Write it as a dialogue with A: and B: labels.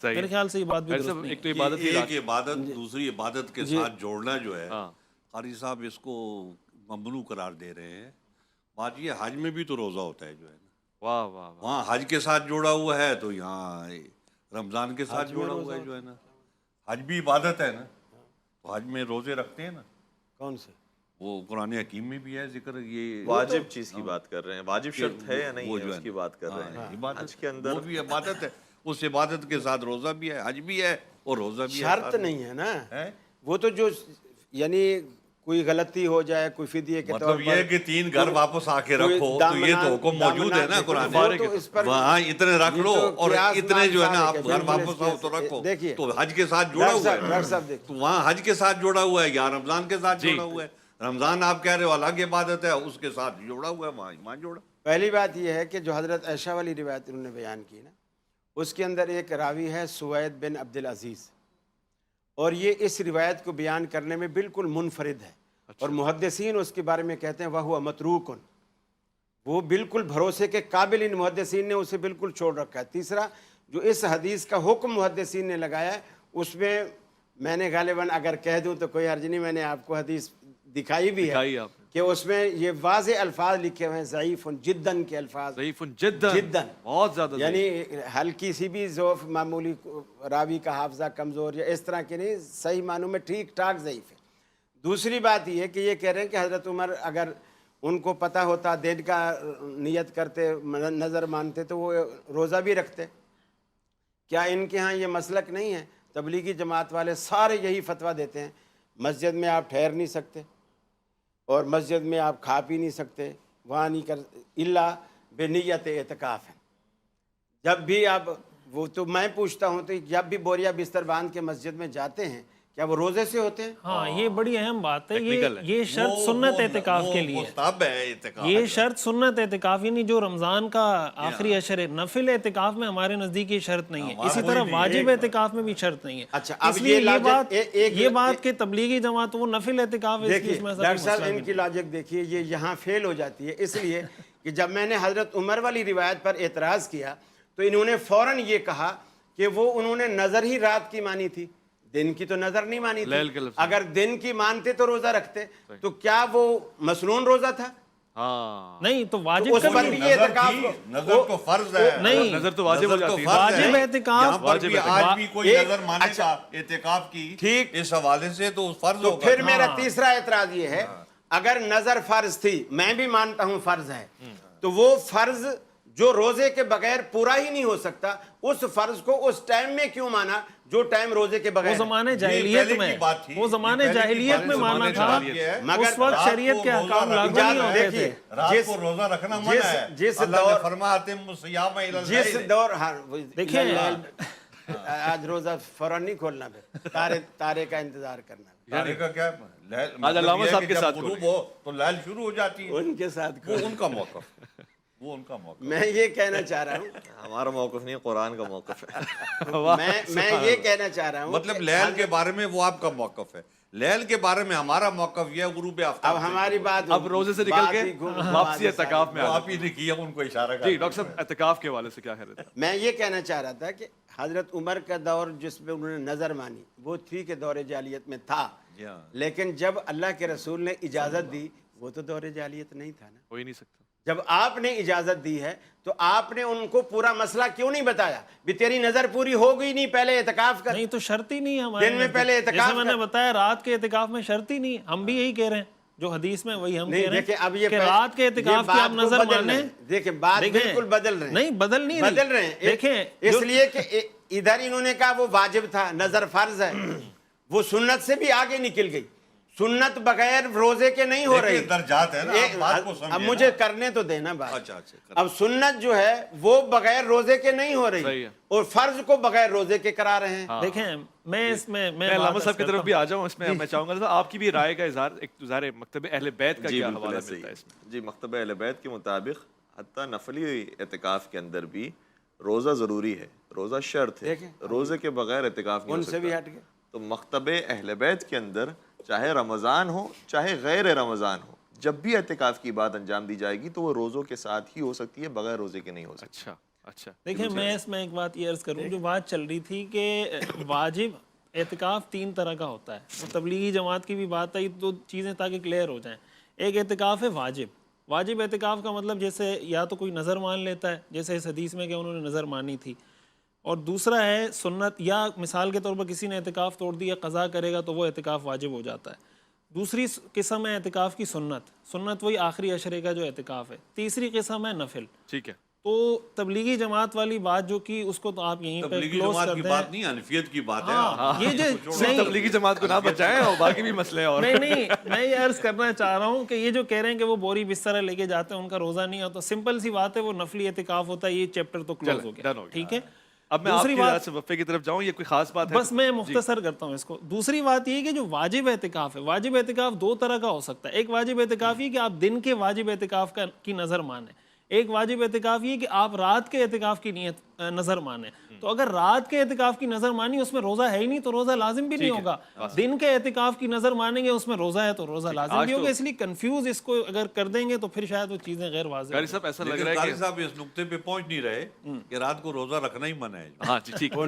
A: मेरे ख्याल से ये बात भी दुरुस्त नहीं।
B: एक तो इबादत की
C: एक इबादत दूसरी इबादत के साथ जोड़ना जो है, कारी साहब इसको ममनू करार दे रहे हैं। बात ये हज में भी तो रोज़ा होता है जो है ना,
B: वाह वाह वाह,
C: वहाँ हज के साथ जोड़ा हुआ है, तो यहाँ रमज़ान के साथ जोड़ा हुआ है जो है ना। हज भी इबादत है ना, तो हज में रोज़े रखते हैं ना,
D: कौन से?
C: वो कुरान हकीम में भी है जिक्र। ये
E: वाजिब चीज की बात कर रहे हैं, वाजिब शर्त है या नहीं
C: वो
E: है
C: जो है
E: उसकी बात कर रहे हैं।
C: इबादत
E: हज के अंदर
C: वो भी इबादत है, उस इबादत के साथ रोज़ा भी है, हज भी है और रोज़ा भी है।
D: शर्त नहीं है ना
C: है?
D: वो तो जो यानी कोई गलती हो जाए, कोई फिदिये के तौर
C: मतलब ये है कि 3 घर वापस आके रखो, तो ये तो हुक्म मौजूद है ना कुरान में, वहाँ इतने रख लो और इतने जो है ना आप घर वापस आओ तो रखो।
D: देखिए
C: तो हज के साथ जुड़ा हुआ है,
D: डॉक्टर साहब देखिए,
C: तो वहाँ हज के साथ जुड़ा हुआ है, यहाँ रमजान के साथ जुड़ा हुआ है। रमजान आप कह रहे हो अलग इबादत है, उसके साथ जुड़ा हुआ है, वहाँ जोड़ा।
D: पहली बात यह है कि जो हजरत आयशा वाली रिवायत उन्होंने बयान की ना, उसके अंदर एक रावी है सुवैद बिन अब्दुल अजीज़, और ये इस रिवायत को बयान करने में बिल्कुल मुनफरिद है। और मुहद्दिसीन उसके बारे में कहते हैं वह हुआ मतरूकुन, वो बिल्कुल भरोसे के काबिल, इन मुहद्दिसीन ने उसे बिल्कुल छोड़ रखा है। तीसरा, जो इस हदीस का हुक्म मुहद्दिसीन ने लगाया है, उसमें मैंने गालिबन अगर कह दूं तो कोई हर्ज नहीं, मैंने आपको हदीस दिखाई भी है कि उसमें ये वाज़े अल्फाज लिखे हुए हैं, ज़ईफ़ुन जिद्दन के अल्फाज,
B: ज़ईफ़ुन जिद्दन,
D: जिद्दन
B: बहुत ज़्यादा,
D: यानी हल्की सी भी ज़ोफ़, मामूली रावी का हाफजा कमज़ोर या इस तरह के नहीं, सही मानों में ठीक ठाक ज़ईफ़ है। दूसरी बात ये है कि ये कह रहे हैं कि हज़रत उमर अगर उनको पता होता, दिन का नियत करते, नज़र मानते, तो वो रोज़ा भी रखते। क्या इनके यहाँ ये मसलक नहीं है? तबलीगी जमात वाले सारे यही फतवा देते हैं, मस्जिद में आप ठहर नहीं सकते और मस्जिद में आप खा पी नहीं सकते, वहाँ नहीं कर इल्ला बेनियत एतकाफ़ है। जब भी आप वो, तो मैं पूछता हूँ तो जब भी बोरिया बिस्तर बांध के मस्जिद में जाते हैं, क्या वो रोजे से होते हैं?
A: हाँ, ये बड़ी अहम बात है। ये शर्त सुन्नत एतिकाफ के लिए है। ये शर्त सुन्नत एतिकाफ, यानी जो रमजान का आखिरी अशर है, नफिल एतिकाफ में हमारे नज़दीक ये शर्त नहीं है। इसी तरह वाजिब एतिकाफ में भी शर्त नहीं है।
D: अच्छा, अब
A: इसलिए ये बात के तबलीगी जमात वो नफिल एतिकाफ है।
D: देखिए डॉक्टर साहब, इनकी लॉजिक देखिए, ये यहाँ फेल हो जाती है। इसलिए कि जब मैंने हजरत उमर वाली रिवायत पर एतराज किया तो इन्होंने फौरन ये कहा कि वो उन्होंने नजर ही रात की मानी थी, दिन की तो नजर नहीं मानी थी। अगर दिन की मानते तो रोजा रखते, तो क्या वो मसनून रोजा था?
B: हाँ
A: नहीं, तो वाजिब
D: उस पर भी ये एतिकाफ,
C: नजर तो फर्ज है,
A: नहीं
B: नजर तो वाजिब हो जाती है,
A: वाजिब एतिकाफ,
C: वाजिब आज भी कोई नजर मानेगा एतिकाफ की, ठीक, इस हवाले से तो फर्ज होगा।
D: फिर मेरा तीसरा एतराज ये है, अगर नजर फर्ज थी, मैं भी मानता हूं फर्ज है, तो वो फर्ज जो रोजे के बगैर पूरा ही नहीं हो सकता, उस फर्ज को उस टाइम में क्यों माना जो टाइम रोजे के बगैर?
A: वो जमाने जाहिलियत में, वो जमाने जाहिलियत में माना था, उस वक्त शरीयत के अहकाम लागू नहीं होते थे।
C: रात को रोजा रखना मना है,
D: जिस
C: दौर फरमाते हैं,
D: जिस दौर,
A: देखिए
D: आज रोजा फौरन नहीं खोलना, फिर तारे का इंतजार करना।
C: तारे का क्या,
B: आज अल्लामा साहब के साथ
C: गुरूब हो तो लैल शुरू हो जाती है,
D: उनके साथ
C: वो उनका मौका, वो उनका मौका।
D: मैं ये कहना चाह रहा हूँ,
E: हमारा मौक़िफ़ नहीं, कुरान का मौक़िफ़ है।
D: मैं ये कहना चाह रहा हूँ,
C: मतलब लैल के बारे में वो आपका मौक़िफ़ है, लैल के बारे में हमारा मौक़िफ़ ये है गुरूब आफ्ताब।
D: अब हमारी बात,
B: अब रोजे से निकल के वापसी एतिकाफ में,
C: आप ही ने किया, उनको इशारा कर।
B: जी डॉक्टर साहब, एतिकाफ के हवाले से क्या कह रहे थे?
D: मैं ये कहना चाह रहा था कि हजरत उमर का दौर जिसमें उन्होंने नजर मानी, वो थी के दौरे जालियत में था, लेकिन जब अल्लाह के रसूल ने इजाजत दी, वो तो दौरे जालियत नहीं था ना,
B: हो ही नहीं सकता।
D: जब आपने इजाजत दी है तो आपने उनको पूरा मसला क्यों नहीं बताया? भी तेरी नजर पूरी होगी नहीं, पहले एतिकाफ कर।
A: नहीं तो शर्त ही नहीं है हमारे
D: दिन में पहले एतिकाफ,
A: जैसे मैंने बताया रात के एतिकाफ में शर्त ही नहीं। हम भी यही कह रहे हैं, जो हदीस में वही हम कह रहे हैं
D: अब ये
A: कि रात के एतिकाफ की आप नजर माने।
D: देखिए बात बिल्कुल बदल रहे हैं,
A: नहीं बदल रहे हैं।
D: देखें, इसलिए कि इधर इन्होंने कहा वो वाजिब था, नजर फर्ज है, वो सुन्नत से भी आगे निकल गई। सुन्नत बगैर रोजे के नहीं हो रही,
C: दर्जात है ना, बात को समझिए।
D: अब मुझे करने तो देना बात।
C: अच्छा,
D: अब सुन्नत जो है वो बगैर रोजे के नहीं हो रही और फर्ज को बगैर रोजे के करा रहे हैं।
A: देखें, मैं इसमें मैं
B: अल्लामा साहब की तरफ भी आ जाऊं, इसमें मैं चाहूंगा आपकी भी राय का इज़हार, एक ज़ाहिर मकतब अहले बैत का क्या हवाला मिलता है इसमें?
E: जी, मकतब अहले बैत के मुताबिक हत्ता नफली एतिकाफ के अंदर भी रोज़ा ज़रूरी है, रोज़ा शर्त है, रोज़े के बगैर एतिकाफ नहीं हो सकता।
D: उनसे भी हट गए।
E: तो मकतब अहले बैत के अंदर चाहे रमज़ान हो चाहे गैर रमज़ान हो, जब भी एतिकाफ की बात अंजाम दी जाएगी तो वो रोज़ों के साथ ही हो सकती है, बगैर रोज़े के नहीं हो सकती।
B: अच्छा اچھا
A: دیکھیں میں اس میں ایک بات یہ عرض کروں، جو بات چل رہی تھی کہ واجب اعتکاف 3 طرح کا ہوتا ہے، اور تبلیغی جماعت کی بھی بات آئی تو چیزیں تاکہ کلیئر ہو جائیں۔ ایک اعتکاف ہے واجب اعتکاف کا مطلب جیسے یا تو کوئی نظر مان لیتا ہے جیسے اس حدیث میں کہ انہوں نے نظر مانی تھی، اور دوسرا ہے سنت، یا مثال کے طور پر کسی نے اعتکاف توڑ دیا قضا کرے گا تو وہ اعتکاف واجب ہو جاتا ہے۔ دوسری قسم ہے اعتکاف کی سنت وہی آخری عشرے کا جو اعتکاف ہے۔ تیسری قسم ہے نفل۔
B: ٹھیک ہے،
A: تو تبلیغی جماعت والی بات جو کی اس کو تو آپ یہیں پہ
C: تبلیغی
A: کلوز
C: جماعت
A: کر
C: کی
A: دیں۔
C: بات نہیں، حنفیت کی بات ہے۔
A: یہ جو نہیں
B: تبلیغی جماعت کو نہ بچائیں اور باقی بھی مسئلے اور
A: نہیں میں یہ عرض کرنا چاہ رہا ہوں کہ یہ جو کہہ رہے ہیں کہ وہ بوری بستر لے کے جاتے ہیں ان کا روزہ نہیں ہوتا، سمپل سی بات ہے، وہ نفلی اعتکاف ہوتا ہے، یہ چیپٹر تو کلوز ہو گیا، ٹھیک ہے۔
B: اب میں آپ کی رات سے وفے کی طرف جاؤں، یہ کوئی خاص بات ہے؟
A: بس میں مختصر کرتا ہوں اس کو۔ دوسری بات یہ کہ جو واجب اعتکاف ہے، واجب اعتکاف 2 طرح کا ہو سکتا ہے۔ ایک واجب اعتکاف یہ کہ آپ دن کے واجب اعتکاف کی نظر مانیں، ایک واجب اعتکاف یہ کہ آپ رات کے اعتکاف کی نیت نظر مانیں۔ تو اگر رات کے اعتکاف کی نظر مانی اس میں روزہ ہے ہی نہیں تو روزہ لازم بھی نہیں ہوگا، دن کے اعتکاف کی نظر مانیں گے اس میں روزہ ہے تو روزہ لازم بھی ہوگا، اس لیے کنفیوز اس کو اگر کر دیں گے تو پھر شاید وہ چیزیں غیر واضح۔
B: قاری صاحب ایسا لگ رہا ہے
C: قاری صاحب اس نقطے پہ پہنچ نہیں رہے کہ رات کو روزہ رکھنا ہی منع ہے۔
B: ہاں جی ٹھیک